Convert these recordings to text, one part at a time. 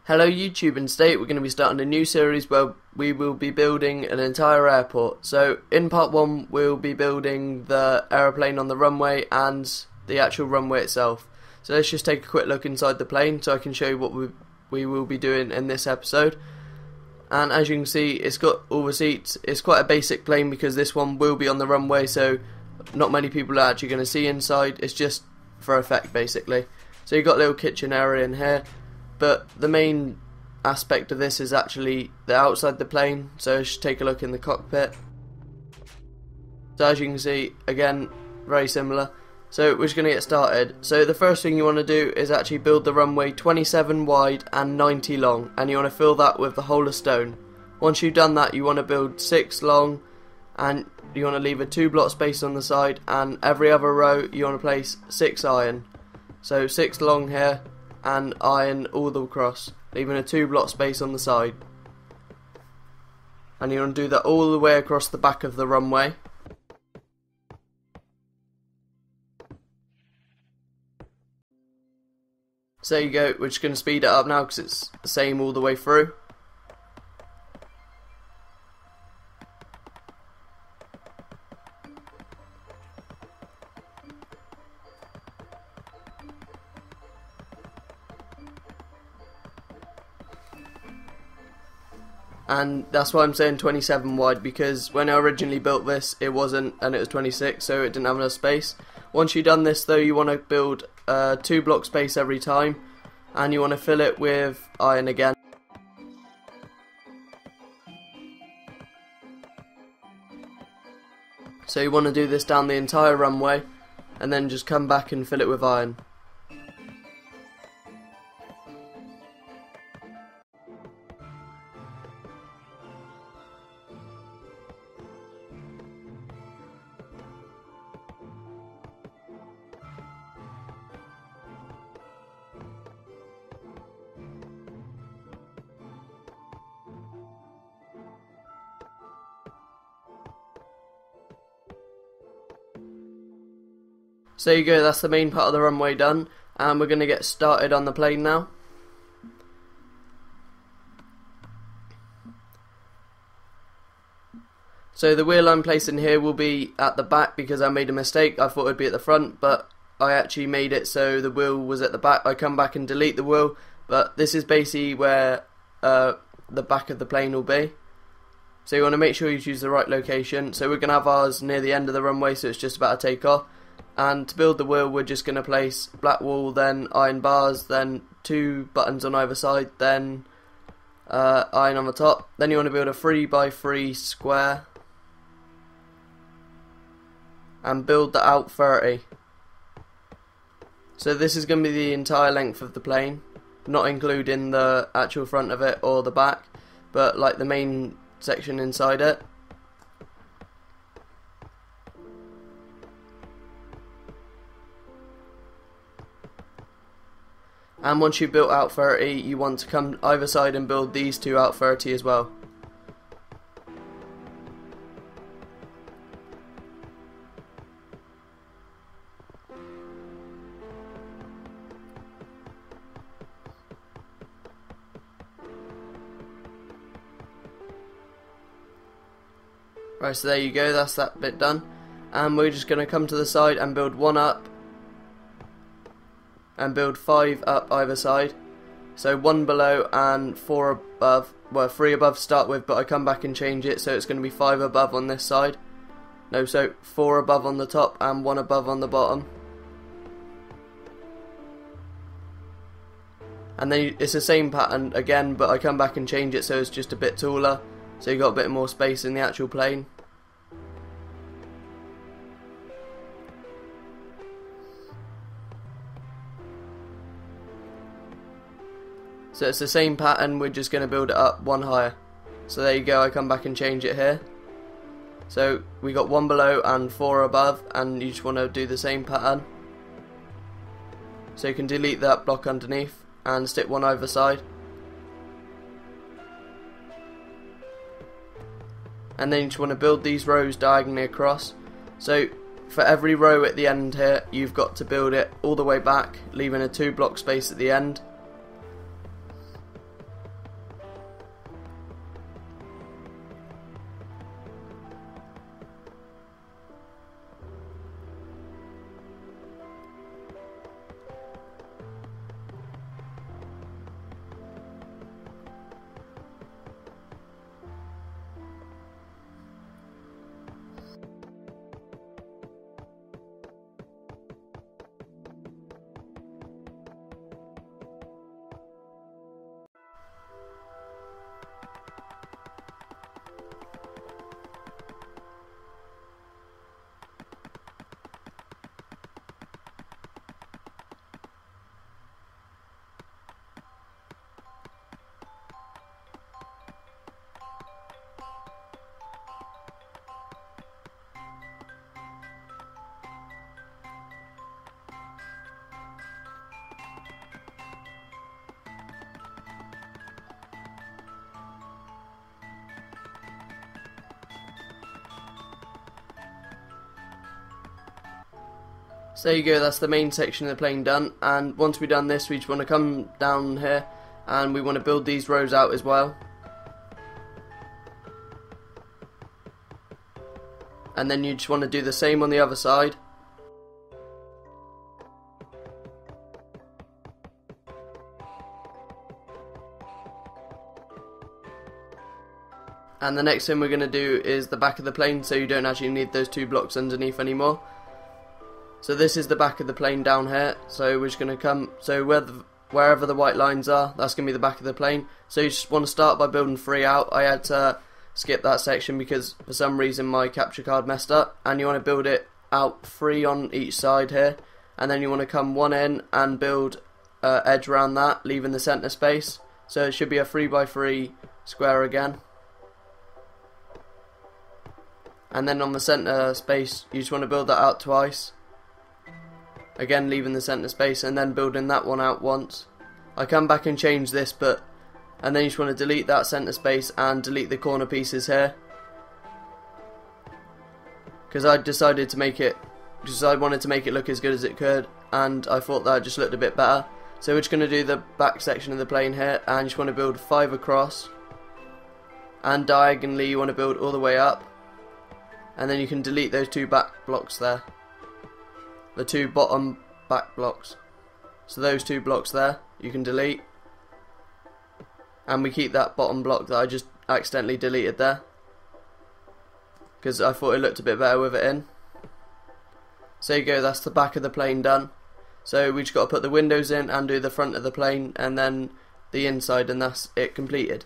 Hello YouTube, and today we're going to be starting a new series where we will be building an entire airport. So in part 1 we'll be building the aeroplane on the runway and the actual runway itself. So let's just take a quick look inside the plane so I can show you what we will be doing in this episode. And as you can see, it's got all the seats. It's quite a basic plane because this one will be on the runway, so not many people are actually going to see inside. It's just for effect basically. So you've got a little kitchen area in here. But the main aspect of this is actually the outside the plane, so let's take a look in the cockpit. So as you can see, again, very similar. So we're just going to get started. So the first thing you want to do is actually build the runway 27 wide and 90 long, and you want to fill that with the whole of stone. Once you've done that, you want to build 6 long, and you want to leave a 2 block space on the side, and every other row you want to place 6 iron. So 6 long here, and iron all the way across, leaving a 2 block space on the side. And you want to do that all the way across the back of the runway. So there you go, we're just going to speed it up now because it's the same all the way through. And that's why I'm saying 27 wide, because when I originally built this it wasn't, and it was 26, so it didn't have enough space. Once you've done this though, you want to build 2 block space every time, and you want to fill it with iron again. So you want to do this down the entire runway and then just come back and fill it with iron. So there you go, that's the main part of the runway done, and we're going to get started on the plane now. So the wheel I'm placing here will be at the back because I made a mistake. I thought it would be at the front, but I actually made it so the wheel was at the back. I come back and delete the wheel, but this is basically where the back of the plane will be. So you want to make sure you choose the right location. So we're going to have ours near the end of the runway, so it's just about to take off. And to build the wheel, we're just going to place black wool, then iron bars, then 2 buttons on either side, then iron on the top. Then you want to build a 3x3 square and build that out 30. So this is going to be the entire length of the plane, not including the actual front of it or the back, but like the main section inside it. And once you've built out 30, you want to come either side and build these 2 out 30 as well. Right, so there you go, that's that bit done. And we're just going to come to the side and build 1 up. And build 5 up either side. So 1 below and 4 above. Well, 3 above to start with, but I come back and change it, so it's going to be 5 above on this side. No, so 4 above on the top and 1 above on the bottom. And then it's the same pattern again, but I come back and change it so it's just a bit taller, so you got a bit more space in the actual plane. So it's the same pattern, we're just going to build it up 1 higher. So there you go, I come back and change it here. So we got 1 below and 4 above, and you just want to do the same pattern. So you can delete that block underneath and stick 1 either side. And then you just want to build these rows diagonally across. So for every row at the end here, you've got to build it all the way back, leaving a 2 block space at the end. So there you go, that's the main section of the plane done, and once we've done this we just want to come down here and we want to build these rows out as well. And then you just want to do the same on the other side. And the next thing we're going to do is the back of the plane, so you don't actually need those two blocks underneath anymore. So this is the back of the plane down here, so we're just going to come, so wherever the white lines are, that's going to be the back of the plane. So you just want to start by building 3 out. I had to skip that section because for some reason my capture card messed up, and you want to build it out 3 on each side here, and then you want to come one in and build edge around that, leaving the centre space. So it should be a 3x3 square again. And then on the centre space you just want to build that out twice, again leaving the centre space, and then building that one out once. I come back and change this, and then you just want to delete that centre space and delete the corner pieces here, because I decided to make it, because I wanted to make it look as good as it could, and I thought that just looked a bit better. So we're just going to do the back section of the plane here, and you just want to build 5 across, and diagonally you want to build all the way up, and then you can delete those 2 back blocks there, the 2 bottom back blocks. So those 2 blocks there you can delete, and we keep that bottom block that I just accidentally deleted there because I thought it looked a bit better with it in. So there you go, that's the back of the plane done. So we just got to put the windows in and do the front of the plane and then the inside, and that's it completed.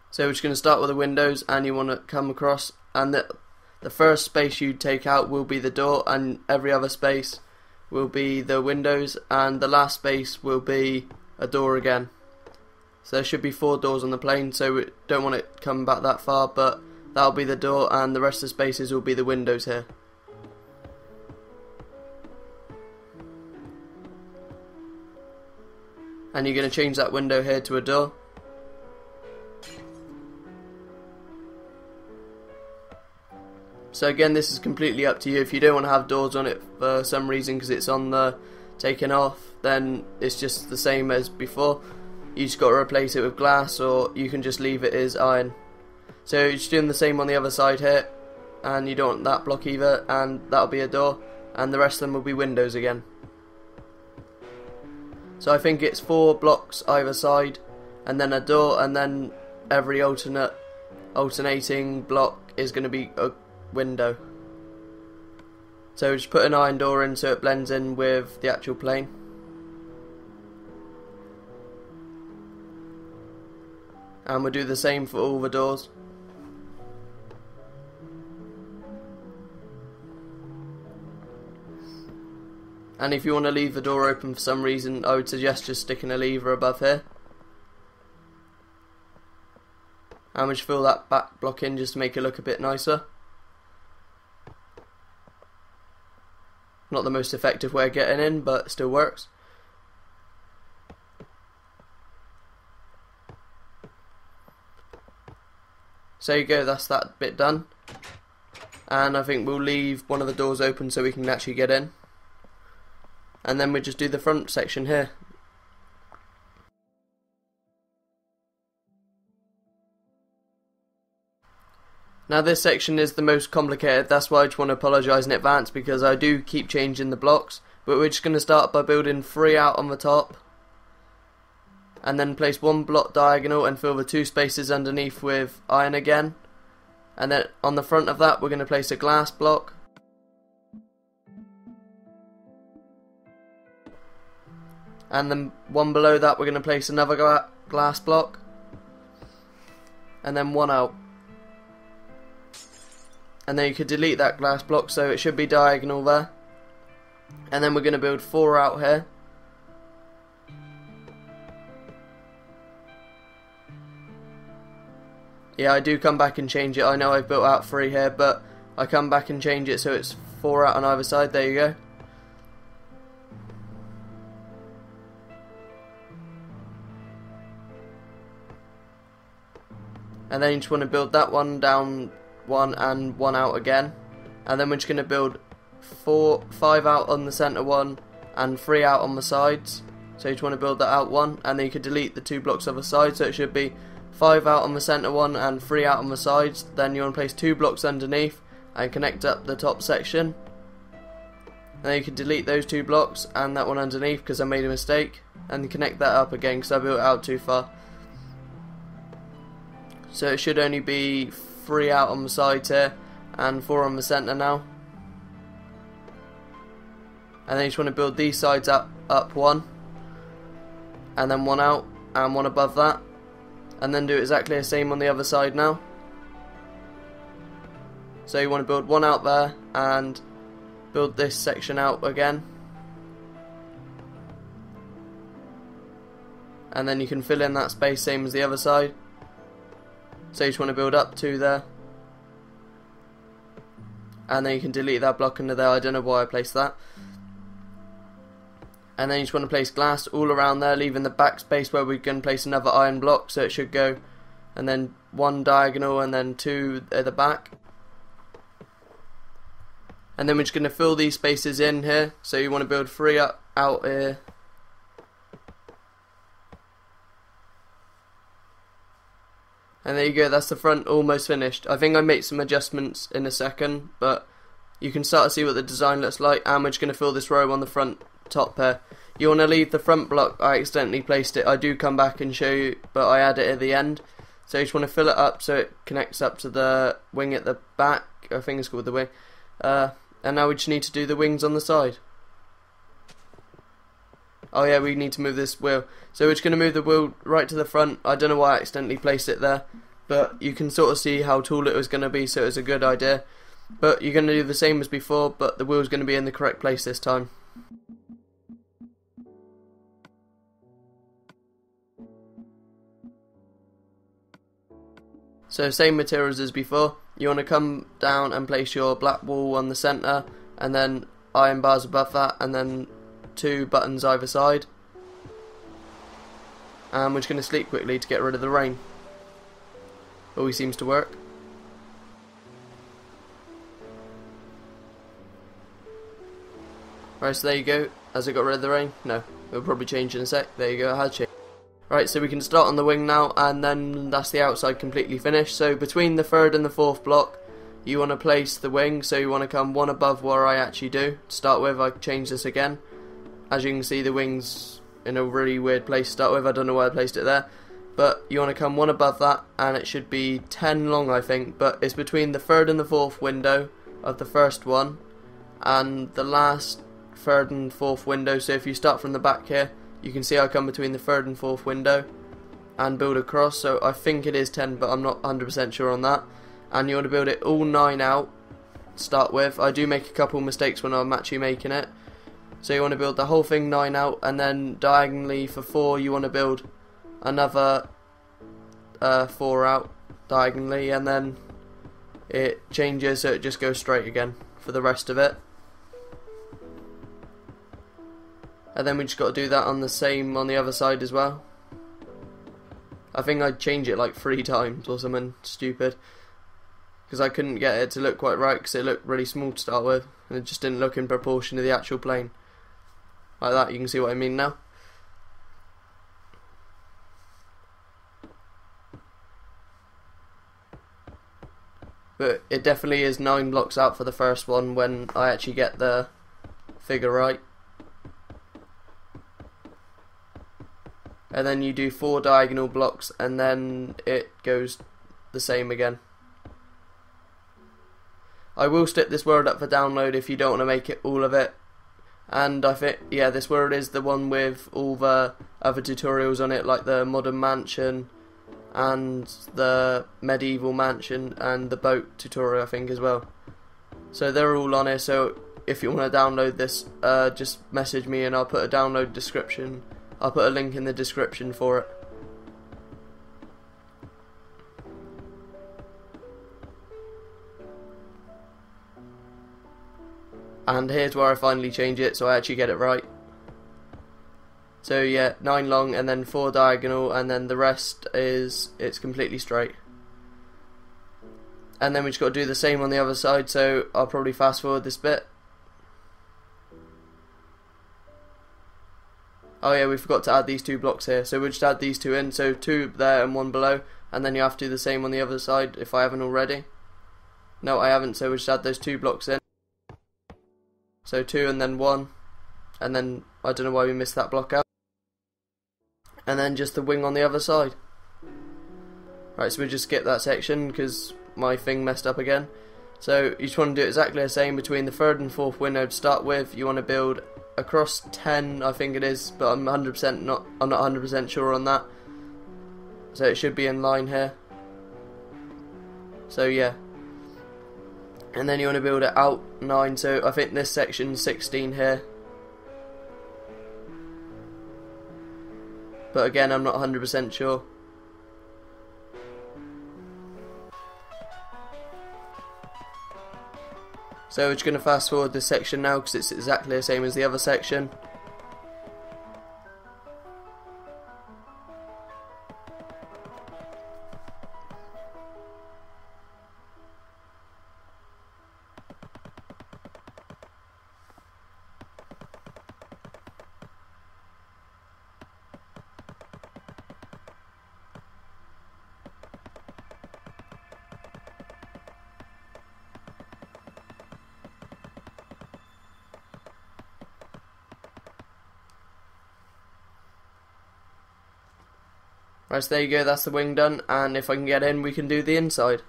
So we're just going to start with the windows, and you want to come across, and the first space you take out will be the door, and every other space will be the windows, and the last space will be a door again. So there should be 4 doors on the plane, so we don't want it coming back that far, but that'll be the door, and the rest of the spaces will be the windows here. And you're going to change that window here to a door. So again, this is completely up to you. If you don't want to have doors on it for some reason because it's on the taken off, then it's just the same as before. You just got to replace it with glass, or you can just leave it as iron. So you're just doing the same on the other side here, and you don't want that block either, and that'll be a door, and the rest of them will be windows again. So I think it's 4 blocks either side, and then a door, and then every alternating block is going to be a window. So just put an iron door in so it blends in with the actual plane. And we'll do the same for all the doors. And if you want to leave the door open for some reason, I would suggest just sticking a lever above here. And we'll just fill that back block in just to make it look a bit nicer. Not the most effective way of getting in, but it still works. So there you go, that's that bit done. And I think we'll leave one of the doors open so we can actually get in. And then we just do the front section here. Now this section is the most complicated, that's why I just want to apologise in advance, because I do keep changing the blocks. But we're just going to start by building 3 out on the top, and then place 1 block diagonal and fill the 2 spaces underneath with iron again. And then on the front of that we're going to place a glass block. And then 1 below that we're going to place another glass block. And then 1 out. And then you could delete that glass block so it should be diagonal there. And then we're going to build 4 out here. Yeah, I do come back and change it. I know I've built out 3 here, but I come back and change it so it's 4 out on either side. There you go. And then you just want to build that one down 1 and 1 out again. And then we're just going to build 5 out on the centre one and 3 out on the sides. So you just want to build that out one, and then you can delete the 2 blocks on the side, so it should be 5 out on the centre one and 3 out on the sides. Then you want to place 2 blocks underneath and connect up the top section. And then you can delete those 2 blocks and that one underneath because I made a mistake, and connect that up again because I built it out too far. So it should only be 3 out on the sides here and 4 on the centre now. And then you just want to build these sides up 1, and then 1 out and 1 above that, and then do exactly the same on the other side now. So you want to build 1 out there and build this section out again, and then you can fill in that space same as the other side. So you just want to build up 2 there, and then you can delete that block under there. I don't know why I placed that. And then you just want to place glass all around there, leaving the back space where we can place another iron block, so it should go, and then 1 diagonal and then 2 at the back. And then we're just going to fill these spaces in here, so you want to build 3 out here. And there you go, that's the front almost finished. I think I made some adjustments in a second, but you can start to see what the design looks like, and we're just going to fill this row on the front top here. You want to leave the front block, I accidentally placed it, I do come back and show you, but I add it at the end. So you just want to fill it up so it connects up to the wing at the back, I think it's called the wing. And now we just need to do the wings on the side. Oh yeah, we need to move this wheel. So we're just going to move the wheel right to the front. I don't know why I accidentally placed it there, but you can sort of see how tall it was going to be, so it was a good idea. But you're going to do the same as before, but the wheel's going to be in the correct place this time. So same materials as before. You want to come down and place your black wool on the centre, and then iron bars above that, and then 2 buttons either side. And we're just going to sleep quickly to get rid of the rain. Always seems to work. Right, so there you go. Has it got rid of the rain? No. It'll probably change in a sec. There you go, it has changed. Right, so we can start on the wing now, and then that's the outside completely finished. So between the 3rd and the 4th block, you want to place the wing, so you want to come 1 above where I actually do. To start with, I changed this again. As you can see, the wing's in a really weird place to start with. I don't know why I placed it there. But you want to come 1 above that, and it should be 10 long, I think. But it's between the 3rd and the 4th window of the first one, and the last 3rd and 4th window. So if you start from the back here, you can see I come between the 3rd and 4th window and build across. So I think it is 10, but I'm not 100% sure on that. And you want to build it all 9 out to start with. I do make a couple mistakes when I'm actually making it. So you want to build the whole thing 9 out, and then diagonally for 4 you want to build another 4 out diagonally, and then it changes so it just goes straight again for the rest of it. And then we just got to do that on the same on the other side as well. I think I'd change it like 3 times or something stupid, because I couldn't get it to look quite right, because it looked really small to start with, and it just didn't look in proportion to the actual plane. Like that, you can see what I mean now. But it definitely is 9 blocks out for the first one when I actually get the figure right. And then you do 4 diagonal blocks, and then it goes the same again. I will stick this word up for download if you don't want to make it all of it. And I think, yeah, this word is the one with all the other tutorials on it, like the modern mansion and the medieval mansion and the boat tutorial, I think, as well. So they're all on here, so if you want to download this, just message me and I'll put a download description. I'll put a link in the description for it. And here's where I finally change it so I actually get it right. So yeah, 9 long and then 4 diagonal, and then the rest is, it's completely straight. And then we just got to do the same on the other side, so I'll probably fast forward this bit. Oh yeah, we forgot to add these 2 blocks here, so we'll just add these 2 in, so 2 there and 1 below, and then you have to do the same on the other side if I haven't already. No, I haven't, so we'll just add those 2 blocks in. So 2 and then 1, and then I don't know why we missed that block out. And then just the wing on the other side. Right, so we'll just skip that section because my thing messed up again. So you just want to do exactly the same between the 3rd and 4th window to start with. You want to build across 10, I think it is, but I'm not 100% sure on that. So it should be in line here. So yeah. And then you want to build it out 9, so I think this section's 16 here. But again, I'm not 100% sure. So we're just going to fast forward this section now because it's exactly the same as the other section. Right, so there you go, that's the wing done, and if I can get in, we can do the inside.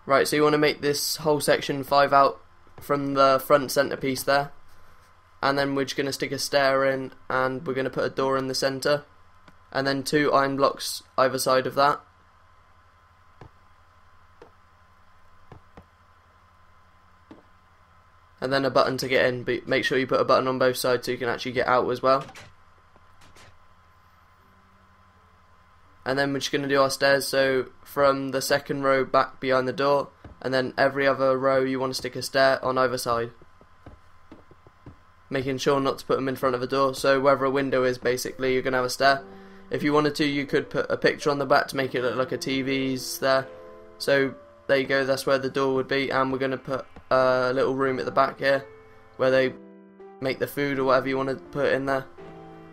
Right, so you want to make this whole section 5 out from the front centerpiece there, and then we're just going to stick a stair in, and we're going to put a door in the center, and then 2 iron blocks either side of that. And then a button to get in, but make sure you put a button on both sides so you can actually get out as well. And then we're just going to do our stairs, so from the 2nd row back behind the door, and then every other row you want to stick a stair on either side. Making sure not to put them in front of a door, so wherever a window is basically you're going to have a stair. If you wanted to, you could put a picture on the back to make it look like a TV's there. So there you go, that's where the door would be, and we're going to put a little room at the back here where they make the food or whatever you want to put in there.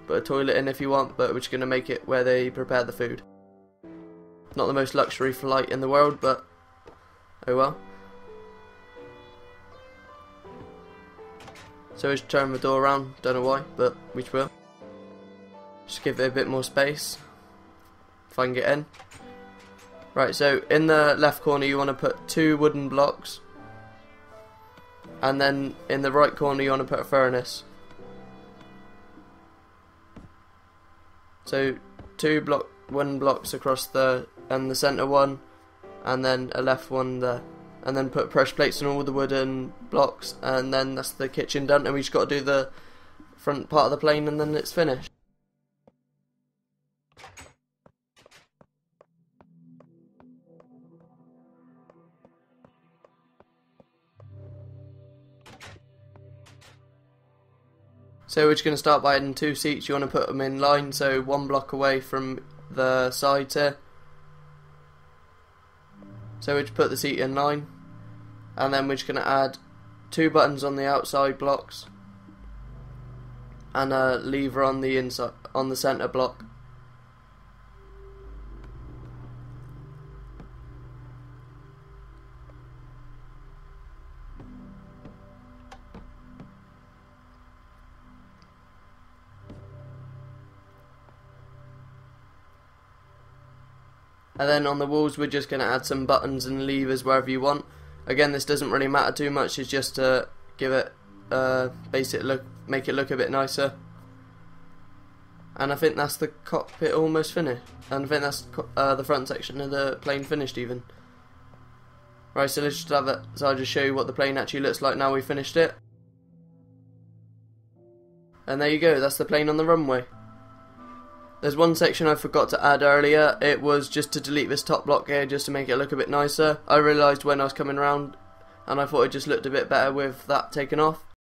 Put a toilet in if you want, but we're just going to make it where they prepare the food. Not the most luxury flight in the world, but oh well. So just turn the door around, don't know why, but we will. Just give it a bit more space, if I can get in. Right, so in the left corner you want to put 2 wooden blocks, and then in the right corner you want to put a furnace. So 2 wooden blocks across the centre one, and then a left one there, and then put pressure plates on all the wooden blocks, and then that's the kitchen done, and we just got to do the front part of the plane and then it's finished. So we're just going to start by adding 2 seats. You want to put them in line, so 1 block away from the sides here. So we just put the seat in line, and then we're just going to add 2 buttons on the outside blocks, and a lever on the inside, on the centre block. And then on the walls we're just going to add some buttons and levers wherever you want. Again, this doesn't really matter too much, it's just to give it a basic look, make it look a bit nicer. And I think that's the cockpit almost finished. And I think that's the front section of the plane finished even. Right, so let's just have it, so I'll just show you what the plane actually looks like now we finished it. And there you go, that's the plane on the runway. There's one section I forgot to add earlier. It was just to delete this top block here just to make it look a bit nicer. I realised when I was coming around and I thought it just looked a bit better with that taken off.